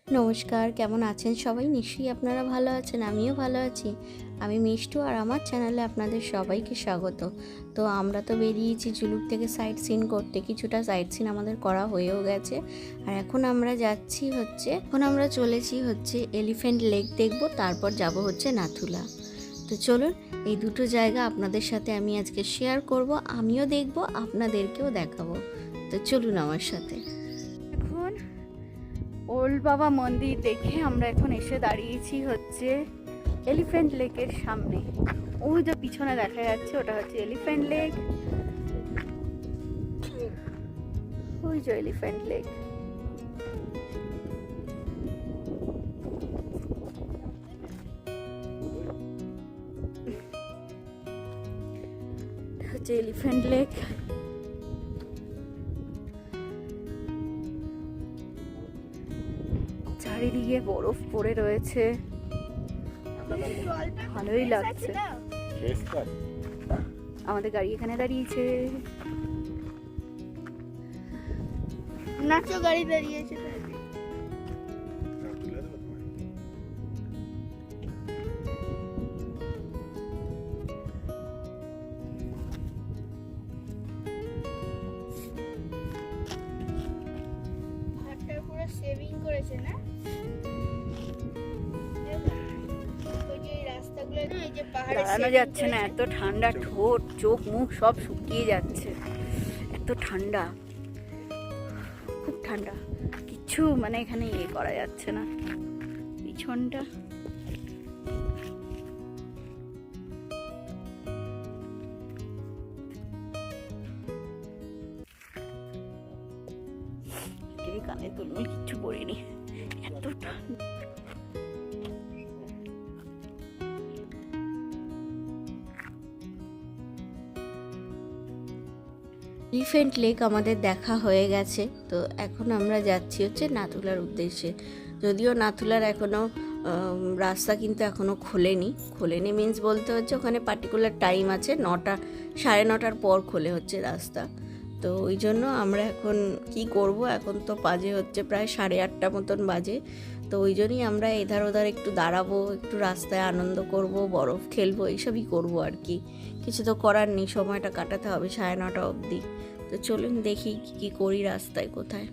নমস্কার, কেমন আছেন সবাই? নিশ্চয়ই আপনারা ভালো আছেন, আমিও ভালো আছি। আমি মিষ্টু আর আমার চ্যানেলে আপনাদের সবাইকে স্বাগত। তো আমরা তো বেরিয়েছি জুলুক থেকে সাইট সিন করতে, কিছুটা সাইট সিন আমাদের করা হয়েও গেছে। আর এখন আমরা চলেছি হচ্ছে এলিফ্যান্ট লেক দেখব, তারপর যাব হচ্ছে নাথুলা। তো চলুন, এই দুটো জায়গা আপনাদের সাথে আমি আজকে শেয়ার করব, আমিও দেখব, আপনাদেরকেও দেখাবো। তো চলুন আমার সাথে। এখন ওল্ড বাবা মন্দির দেখে আমরা এখন এসে দাঁড়িয়েছি হচ্ছে এলিফ্যান্ট লেকের সামনে। ওই যে পিছনে দেখা যাচ্ছে ওটা হচ্ছে এলিফ্যান্ট লেক। ওই যে এলিফ্যান্ট লেক। হচ্ছে এলিফ্যান্ট লেক। চারিদিকে বরফ পড়ে রয়েছে, ভালোই লাগছে। আমাদের গাড়ি এখানে দাঁড়িয়েছে। নাচো গাড়ি দাঁড়িয়েছে। পুরো সেভিং করেছে না? দাঁড়ানো যাচ্ছে না, এত ঠান্ডা। ঠোঁট চোখ মুখ সব শুকিয়ে যাচ্ছে, এত ঠান্ডা, খুব ঠান্ডা। কিছু মানে এখানে ইয়ে করা যাচ্ছে না। পিছনটা কানে তুলমুল কিচ্ছু পড়িনি, এত ঠান্ডা। এলিফ্যান্ট লেক আমাদের দেখা হয়ে গেছে। তো এখন আমরা যাচ্ছি হচ্ছে নাথুলার উদ্দেশ্যে। যদিও নাথুলার এখনও রাস্তা কিন্তু এখনও খোলেনি মিন্স বলতে হচ্ছে ওখানে পার্টিকুলার টাইম আছে, 9টা 9:30টার পর খোলে হচ্ছে রাস্তা। তো ওই জন্য আমরা এখন কি করব, এখন তো বাজে হচ্ছে প্রায় 8:30 মতন বাজে। তো ওই জন্যই আমরা এধার ওধার একটু দাঁড়াবো, একটু রাস্তায় আনন্দ করব, বরফ খেলবো, এইসবই করবো আর কি। কিছু তো করার নেই, সময়টা কাটাতে হবে 9:30 অবধি। তো চলুন দেখি কি করি রাস্তায় কোথায়।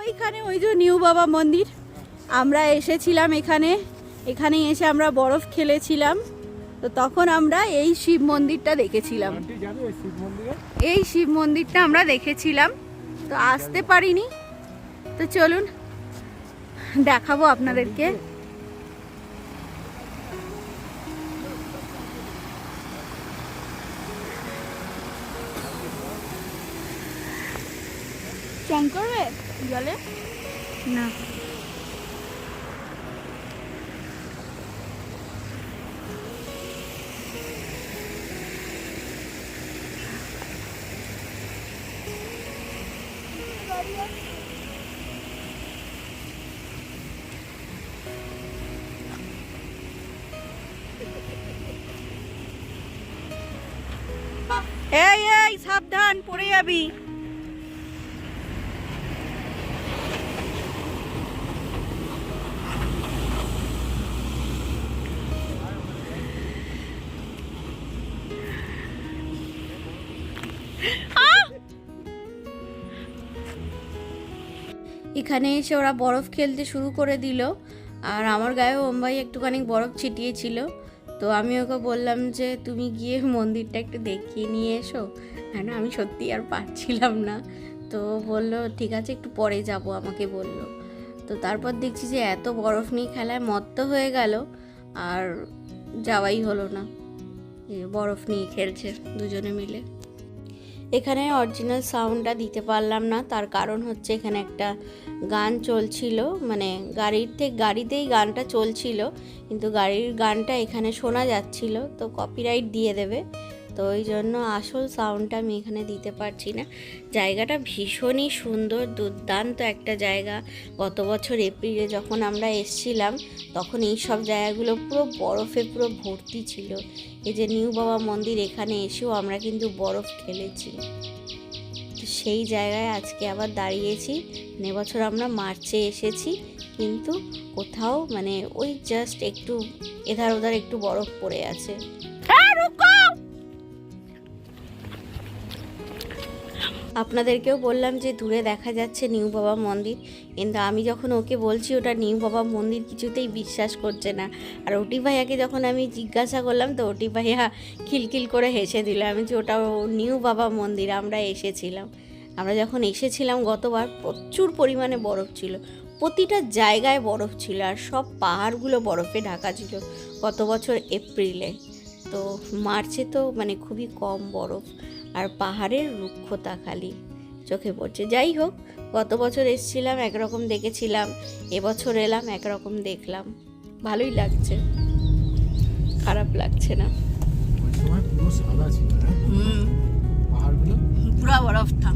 ওইখানে ওই যে নিউ বাবা মন্দির, আমরা এসেছিলাম এখানে এসে আমরা বরফ খেলেছিলাম। তো তখন আমরা এই শিব মন্দিরটা দেখেছিলাম, এই শিব মন্দিরটা আমরা দেখেছিলাম। তো আসতে পারিনি, তো চলুন দেখাবো আপনাদেরকে। চান করবে জলে না? এই এই সাবধান, পড়ে যাবি। এখানে এসে ওরা বরফ খেলতে শুরু করে দিল, আর আমার গায়েও ওমবাই একটুখানি বরফ ছিটিয়েছিল। তো আমি ওকে বললাম যে তুমি গিয়ে মন্দিরটা একটু দেখিয়ে নিয়ে এসো। হ্যাঁ, না আমি সত্যি আর পারছিলাম না। তো বললো ঠিক আছে, একটু পরে যাব, আমাকে বললো। তো তারপর দেখছি যে এত বরফ নিয়ে খেলায় মত্ত হয়ে গেল, আর যাওয়াই হলো না। বরফ নিয়ে খেলছে দুজনে মিলে। এখানে অরিজিনাল সাউন্ডটা দিতে পারলাম না, তার কারণ হচ্ছে এখানে একটা গান চলছিল, মানে গাড়িতেই গানটা চলছিল, কিন্তু গাড়ির গানটা এখানে শোনা যাচ্ছিল, তো কপিরাইট দিয়ে দেবে। তো ওই জন্য আসল সাউন্ডটা আমি এখানে দিতে পারছি না। জায়গাটা ভীষণই সুন্দর, দুর্দান্ত একটা জায়গা। গত বছর এপ্রিলে যখন আমরা এসছিলাম, তখন এই সব জায়গাগুলো পুরো বরফে পুরো ভর্তি ছিল। এই যে নিউ বাবা মন্দির, এখানে এসেও আমরা কিন্তু বরফ খেলেছি। তো সেই জায়গায় আজকে আবার দাঁড়িয়েছি। এবছর আমরা মার্চে এসেছি, কিন্তু কোথাও মানে ওই জাস্ট একটু এধার ওধার একটু বরফ পড়ে আছে। আপনাদেরকেও বললাম যে দূরে দেখা যাচ্ছে নিউ বাবা মন্দির, কিন্তু আমি যখন ওকে বলছি ওটা নিউ বাবা মন্দির, কিছুতেই বিশ্বাস করছে না। আর ওটি ভাইয়াকে যখন আমি জিজ্ঞাসা করলাম, তো ওটি ভাইয়া খিলখিল করে হেসে দিল। আমি যে ওটা নিউ বাবা মন্দির, আমরা এসেছিলাম। আমরা যখন এসেছিলাম গতবার, প্রচুর পরিমাণে বরফ ছিল, প্রতিটা জায়গায় বরফ ছিল, আর সব পাহাড়গুলো বরফে ঢাকা ছিল গত বছর এপ্রিলে। তো মার্চে তো মানে খুবই কম বরফ, আর পাহাড়ের রুক্ষতা খালি চোখে পড়ছে। যাই হোক, গত বছর এসেছিলাম একরকম দেখেছিলাম, এবছর এলাম একরকম দেখলাম, ভালোই লাগছে, খারাপ লাগছে না। পুরা বরফ থা।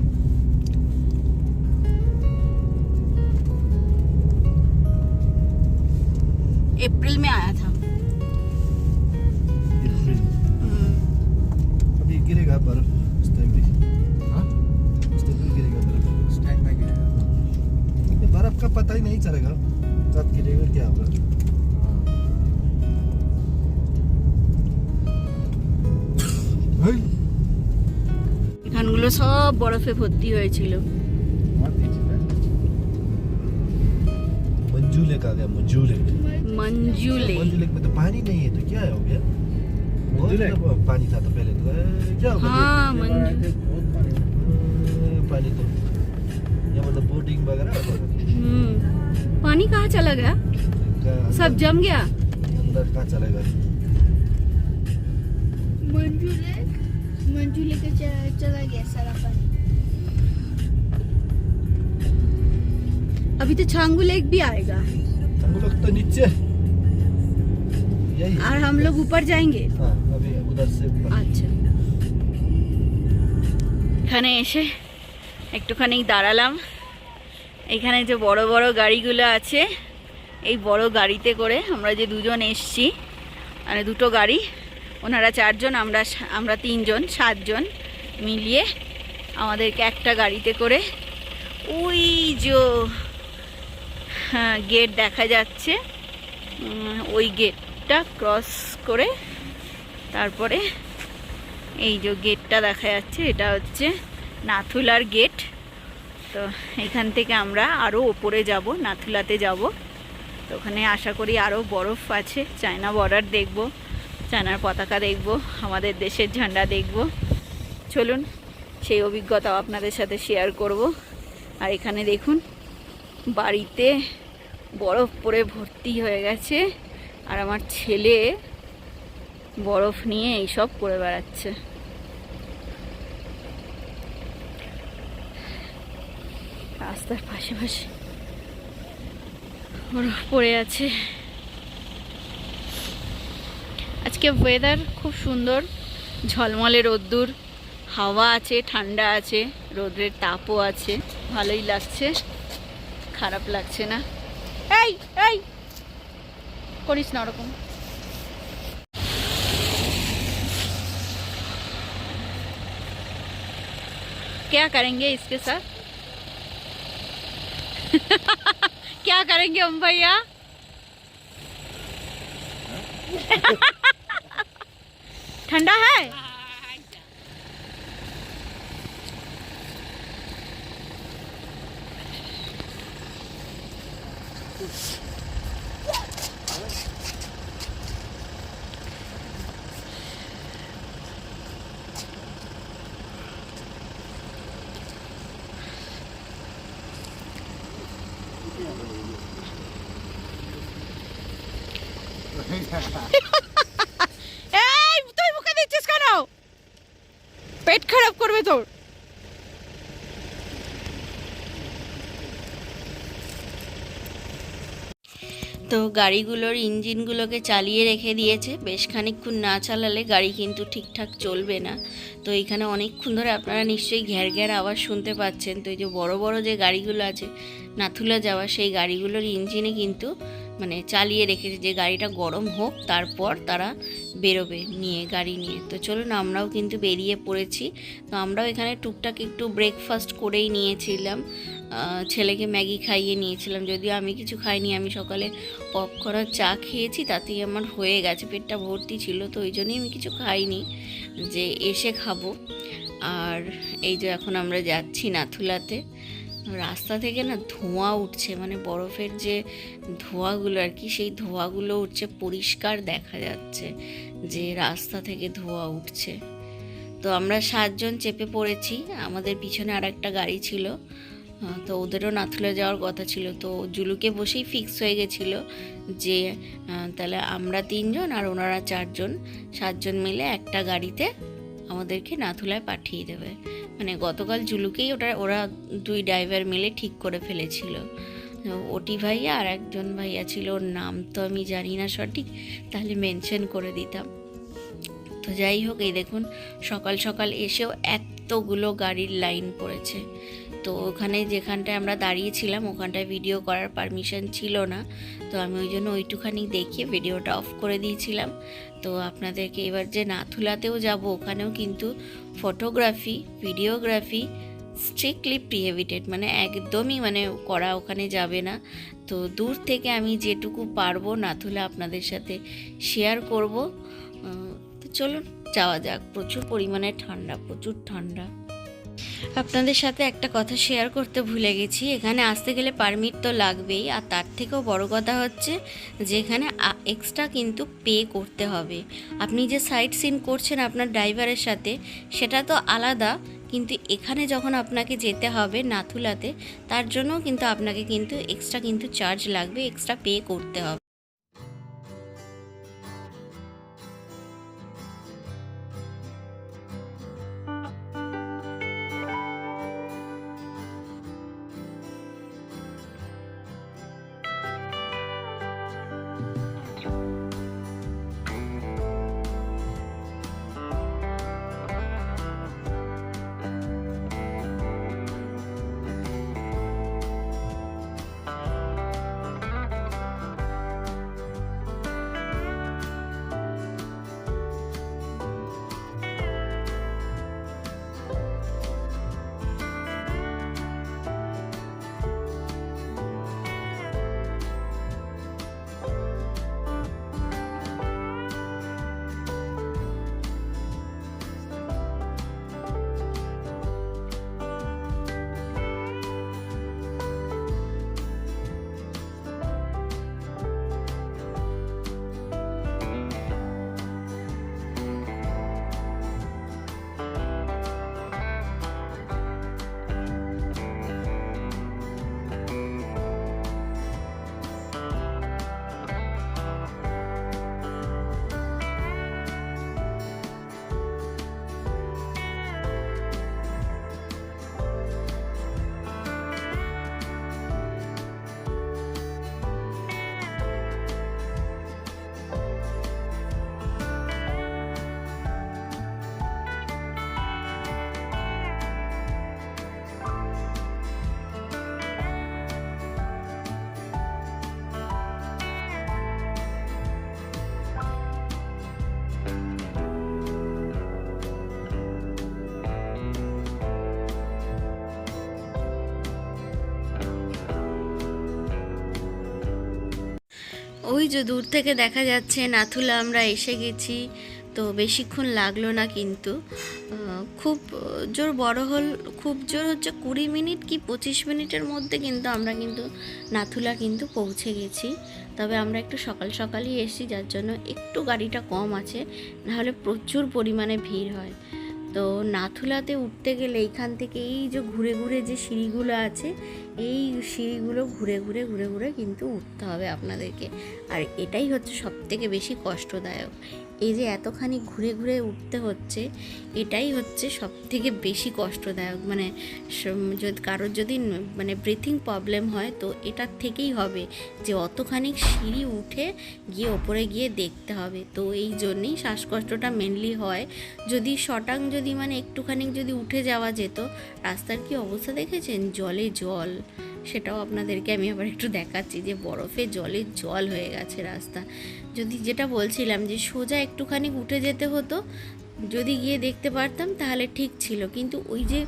अप्रैल में आया था। अभी गिरेगा बर्फ उस टाइम भी। हाँ, उस टाइम भी गिरेगा बर्फ। उस टाइम में गिरेगा बर्फ का पता ही नहीं चलेगा कब गिरेगा क्या होगा। এখানগুলো সব বরফে ভর্তি হয়েছিল। मंजू लेक आ गया, Manju lake. Manju lake. Manju lake में तो पानी नहीं है, तो क्या है हो गया? मंजू लेक पानी था तो पहले तो क्या हो गया? हाँ, मंजू पानी तो ये मतलब बोटिंग वगैरह पानी कहाँ चला गया? सब जम गया अंदर। कहाँ चलेगा? मंजू लेके चला गया सारा पानी। अभी तो छांगू लेक भी आएगा, हम लोग तो नीचे यही। और हम लोग ऊपर जाएंगे। हाँ, अभी उधर से ऊपर। আচ্ছা, এখানে এসে একটুখানি দাঁড়ালাম। এখানে যে বড় বড় গাড়িগুলো আছে, এই বড় গাড়িতে করে আমরা যে দুজন এসছি, মানে দুটো গাড়ি, ওনারা 4 জন, আমরা 3 জন, 7 জন মিলিয়ে আমাদেরকে একটা গাড়িতে করে ওই যে গেট দেখা যাচ্ছে, ওই গেটটা ক্রস করে তারপরে এই যে গেটটা দেখা যাচ্ছে, এটা হচ্ছে নাথুলার গেট। তো এখান থেকে আমরা আরও ওপরে যাব, নাথুলাতে যাব। তো ওখানে আশা করি আরও বরফ আছে, চায়না বর্ডার দেখব, চায়নার পতাকা দেখব, আমাদের দেশের ঝান্ডা দেখব। চলুন সেই অভিজ্ঞতাও আপনাদের সাথে শেয়ার করব। আর এখানে দেখুন, বাড়িতে বরফ পড়ে ভর্তি হয়ে গেছে, আর আমার ছেলে বরফ নিয়ে এইসব করে বেড়াচ্ছে। রাস্তার পাশে পাশে বরফ পড়ে আছে। আজকে ওয়েদার খুব সুন্দর, ঝলমলে রোদ্দুর, হাওয়া আছে, ঠান্ডা আছে, রোদের তাপও আছে, ভালোই লাগছে, খারাপ লাগছে না। এই এই করিস না ওরকম। क्या करेंगे इसके साथ? क्या करेंगे हम भैया? ठंडा है? এই তুই মুখে দিচ্ছিস কেন? পেট খারাপ করবে তোর। তো গাড়িগুলোর ইঞ্জিনগুলোকে চালিয়ে রেখে দিয়েছে, বেশ খানিকক্ষণ না চালালে গাড়ি কিন্তু ঠিকঠাক চলবে না। তো এখানে অনেকক্ষণ ধরে আপনারা নিশ্চয়ই ঘ্যার ঘ্যার আওয়াজ শুনতে পাচ্ছেন। তো এই যে বড় বড় যে গাড়িগুলো আছে নাথুলা যাওয়া, সেই গাড়িগুলোর ইঞ্জিনে কিন্তু মানে চালিয়ে রেখেছে যে গাড়িটা গরম হোক, তারপর তারা বেরোবে নিয়ে গাড়ি নিয়ে। তো চলুন আমরাও কিন্তু বেরিয়ে পড়েছি। তো আমরাও এখানে টুকটাক একটু ব্রেকফাস্ট করেই নিয়েছিলাম, ছেলেকে ম্যাগি খাইয়ে নিয়েছিলাম, যদিও আমি কিছু খাইনি। আমি সকালে পপকর্ন আর চা খেয়েছি, তাতেই আমার হয়ে গেছে, পেটটা ভর্তি ছিল, তো ওই জন্যই আমি কিছু খাইনি, যে এসে খাবো। আর এই যে এখন আমরা যাচ্ছি নাথুলাতে। রাস্তা থেকে না ধোঁয়া উঠছে, মানে বরফের যে ধোঁয়াগুলো আর কি, সেই ধোঁয়াগুলো উঠছে, পরিষ্কার দেখা যাচ্ছে যে রাস্তা থেকে ধোঁয়া উঠছে। তো আমরা 7 জন চেপে পড়েছি, আমাদের পিছনে আর একটা গাড়ি ছিল, তো ওদেরও নাথুলা যাওয়ার কথা ছিল। তো জুলুকে বসেই ফিক্স হয়ে গেছিলো যে তাহলে আমরা 3 জন আর ওনারা 4 জন, 7 জন মিলে একটা গাড়িতে আমাদেরকে নাথুলায় পাঠিয়ে দেবে। মানে গতকাল জুলুকেই ওরা 2 ড্রাইভার মিলে ঠিক করে ফেলেছিল। ওটি ভাইয়া আর একজন ভাইয়া ছিল, ওর নাম তো আমি জানি না সঠিক, তাহলে মেনশন করে দিতাম। তো যাই হোক, এই দেখুন সকাল সকাল এসেও এতগুলো গাড়ির লাইন পড়েছে। তো ওখানে যেখানটায় আমরা দাঁড়িয়েছিলাম ওখানটায় ভিডিও করার পারমিশন ছিল না, তো আমি ওই জন্য ওইটুখানি দেখিয়ে ভিডিওটা অফ করে দিয়েছিলাম। তো আপনাদেরকে এবার যে নাথুলাতেও যাব, ওখানেও কিন্তু ফটোগ্রাফি, ভিডিওগ্রাফি স্ট্রিক্টলি প্রহিবিটেড, মানে একদমই মানে করা ওখানে যাবে না। তো দূর থেকে আমি যেটুকু পারবো নাথুলা আপনাদের সাথে শেয়ার করব। তো চলুন যাওয়া যাক। প্রচুর পরিমাণে ঠান্ডা, প্রচুর ঠান্ডা। আপনাদের সাথে একটা কথা শেয়ার করতে ভুলে গেছি, এখানে আসতে গেলে পারমিট তো লাগবেই, আর তার থেকেও বড় কথা হচ্ছে যে এখানে এক্সট্রা কিন্তু পে করতে হবে। আপনি যে সাইট সিন করছেন আপনার ড্রাইভারের সাথে, সেটা তো আলাদা, কিন্তু এখানে যখন আপনাকে যেতে হবে নাথুলাতে, তার জন্য কিন্তু আপনাকে কিন্তু এক্সট্রা কিন্তু চার্জ লাগবে, এক্সট্রা পে করতে হবে। যে দূর থেকে দেখা যাচ্ছে নাথুলা আমরা এসে গেছি। তো বেশিক্ষণ লাগলো না, কিন্তু খুব জোর বড় খুব জোর হচ্ছে 20 মিনিট কি 25 মিনিটের মধ্যে কিন্তু আমরা কিন্তু নাথুলা কিন্তু পৌঁছে গেছি। তবে আমরা একটু সকাল সকালই এসেছি, যার জন্য একটু গাড়িটা কম আছে, নাহলে প্রচুর পরিমাণে ভিড় হয়। তো নাথুলাতে উঠতে গেলে এইখান থেকে এই যে ঘুরে ঘুরে যে সিঁড়িগুলো আছে, এই সিঁড়িগুলো ঘুরে ঘুরে ঘুরে ঘুরে কিন্তু উঠতে হবে আপনাদেরকে। আর এটাই হচ্ছে সবথেকে বেশি কষ্টদায়ক। এই যে এতখানি ঘুরে ঘুরে উঠতে হচ্ছে, এটাই হচ্ছে সবথেকে বেশি কষ্টদায়ক। মানে যদি কারোর যদি মানে ব্রিথিং প্রবলেম হয়, তো এটার থেকেই হবে যে অতখানি সিঁড়ি উঠে গিয়ে ওপরে গিয়ে দেখতে হবে। তো এই জন্যেই শ্বাসকষ্টটা মেনলি হয়। যদি শটাং যদি মানে একটুখানি যদি উঠে যাওয়া যেত, রাস্তার কি অবস্থা দেখেছেন, জলে জল। সেটাও আপনাদেরকে আমি আবার একটু দেখাচ্ছি যে বরফে জলে জল হয়ে গেছে রাস্তা। যদি যেটা বলছিলাম যে সোজা একটুখানি উঠে যেতে হতো, যদি গিয়ে দেখতে পারতাম তাহলে ঠিক ছিল, কিন্তু ওই যে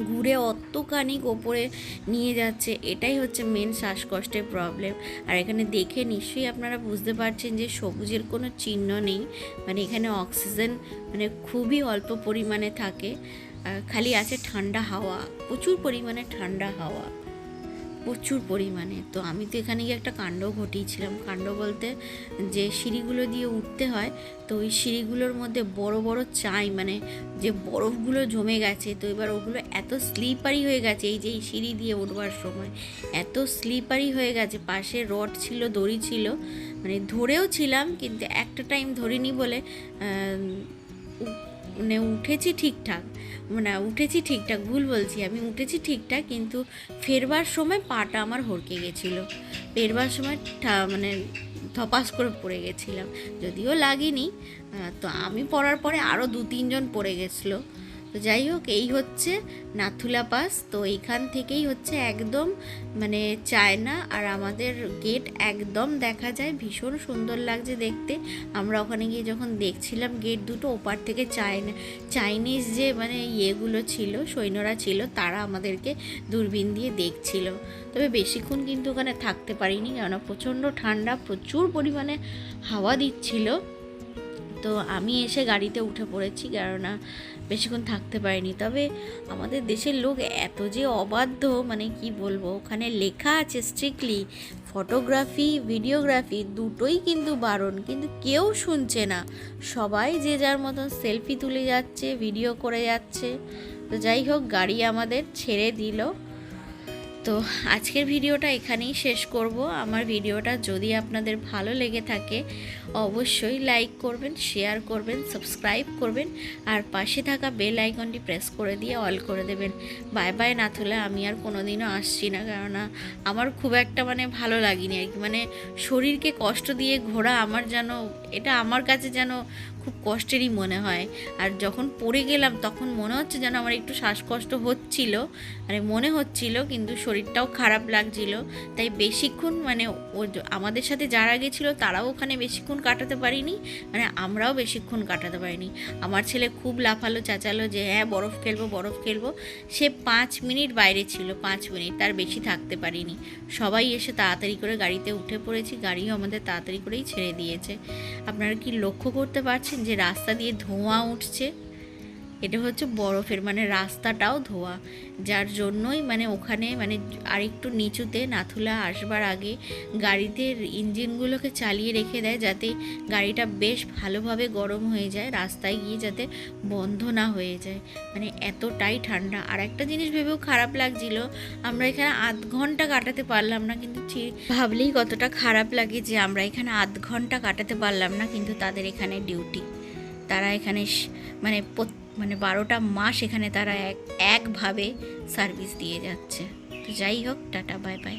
ঘুরে অতখানি ওপরে নিয়ে যাচ্ছে, এটাই হচ্ছে মেন শ্বাসকষ্টের প্রবলেম। আর এখানে দেখে নিশ্চয়ই আপনারা বুঝতে পারছেন যে সবুজের কোনো চিহ্ন নেই, মানে এখানে অক্সিজেন মানে খুবই অল্প পরিমাণে থাকে, খালি আছে ঠান্ডা হাওয়া, প্রচুর পরিমাণে ঠান্ডা হাওয়া, প্রচুর পরিমাণে। তো আমি তো এখানে গিয়ে একটা কাণ্ড ঘটিয়েছিলাম। কাণ্ড বলতে যে সিঁড়িগুলো দিয়ে উঠতে হয়, তো ওই সিঁড়িগুলোর মধ্যে বড় বড় মানে যে বরফগুলো জমে গেছে, তো এবার ওগুলো এত স্লিপারি হয়ে গেছে, এই যে এই সিঁড়ি দিয়ে উঠবার সময় এত স্লিপারি হয়ে গেছে। পাশে রড ছিল, দড়ি ছিল, মানে ধরেও ছিলাম, কিন্তু একটা টাইম ধরিনি বলে মানে উঠেছি ঠিকঠাক, ভুল বলছি, আমি উঠেছি ঠিকঠাক, কিন্তু ফেরবার সময় পাটা আমার হড়কে গেছিলো। ফেরবার সময় মানে ধপাস করে পড়ে গেছিলাম, যদিও লাগেনি। তো আমি পড়ার পরে আরও 2-3 জন পড়ে গেছিলো। তো যাই হোক, এই হচ্ছে নাথুলা পাস। তো এইখান থেকেই হচ্ছে একদম মানে চায়না আর আমাদের গেট একদম দেখা যায়, ভীষণ সুন্দর লাগছে দেখতে। আমরা ওখানে গিয়ে যখন দেখছিলাম গেট দুটো, ওপার থেকে চাইনিজ যে মানে ইয়েগুলো ছিল, সৈন্যরা ছিল, তারা আমাদেরকে দূরবীন দিয়ে দেখছিল। তবে বেশিক্ষণ কিন্তু ওখানে থাকতে পারিনি, কেননা প্রচণ্ড ঠান্ডা, প্রচুর পরিমাণে হাওয়া দিচ্ছিল। তো আমি এসে গাড়িতে উঠে পড়েছি, কেননা বেশিক্ষণ থাকতে পারিনি। তবে আমাদের দেশের লোক এত যে অবাধ্য, মানে কি বলবো, ওখানে লেখা আছে স্ট্রিক্টলি ফটোগ্রাফি ভিডিওগ্রাফি দুটোই কিন্তু বারণ, কিন্তু কেউ শুনছে না। সবাই যে যার মতন সেলফি তুলে যাচ্ছে, ভিডিও করে যাচ্ছে। তো যাই হোক, গাড়ি আমাদের ছেড়ে দিল। তো আজকের ভিডিওটা এখানেই শেষ করব। আমার ভিডিওটা যদি আপনাদের ভালো লেগে থাকে, অবশ্যই লাইক করবেন, শেয়ার করবেন, সাবস্ক্রাইব করবেন, আর পাশে থাকা বেল আইকনটি প্রেস করে দিয়ে অল করে দেবেন। Bye bye Nathula. আমি আর কোনোদিনও আসছি না, কেননা আমার খুব একটা মানে ভালো লাগেনি আর কি। মানে শরীরকে কষ্ট দিয়ে ঘোরা আমার যেন, এটা আমার কাছে যেন খুব কষ্টেরই মনে হয়। আর যখন পড়ে গেলাম তখন মনে হচ্ছে যেন আমার একটু শ্বাসকষ্ট হচ্ছিল, মানে মনে হচ্ছিল, কিন্তু শরীরটাও খারাপ লাগছিল। তাই বেশিক্ষণ মানে আমাদের সাথে যারা গেছিলো তারাও ওখানে বেশিক্ষণ কাটাতে পারিনি, মানে আমরাও বেশিক্ষণ কাটাতে পারিনি। আমার ছেলে খুব লাফালো, চাচালো যে হ্যাঁ বরফ খেলবো। সে 5 মিনিট বাইরে ছিল, 5 মিনিট, তার বেশি থাকতে পারিনি। সবাই এসে তাড়াতাড়ি করে গাড়িতে উঠে পড়েছি, গাড়িও আমাদের তাড়াতাড়ি করেই ছেড়ে দিয়েছে। আপনারা কি লক্ষ্য করতে পারছেন যে রাস্তা দিয়ে ধোঁয়া উঠছে? এটা হচ্ছে বরফের, মানে রাস্তাটাও ধোয়া, যার জন্যই মানে ওখানে মানে আরেকটু নিচুতে নাথুলা আসবার আগে গাড়িতে ইঞ্জিনগুলোকে চালিয়ে রেখে দেয়, যাতে গাড়িটা বেশ ভালোভাবে গরম হয়ে যায়, রাস্তায় গিয়ে যাতে বন্ধ না হয়ে যায়। মানে এতটাই ঠান্ডা। আর একটা জিনিস ভেবেও খারাপ লাগছিল, আমরা এখানে 0.5 ঘন্টা কাটাতে পারলাম না, কিন্তু ভাবলেই কতটা খারাপ লাগে যে আমরা এখানে 0.5 ঘন্টা কাটাতে পারলাম না, কিন্তু তাদের এখানে ডিউটি, তারা এখানে মানে 12টা মাস এখানে তারা একভাবে সার্ভিস দিয়ে যাচ্ছে। তো যাই হোক, টাটা, বাই বাই।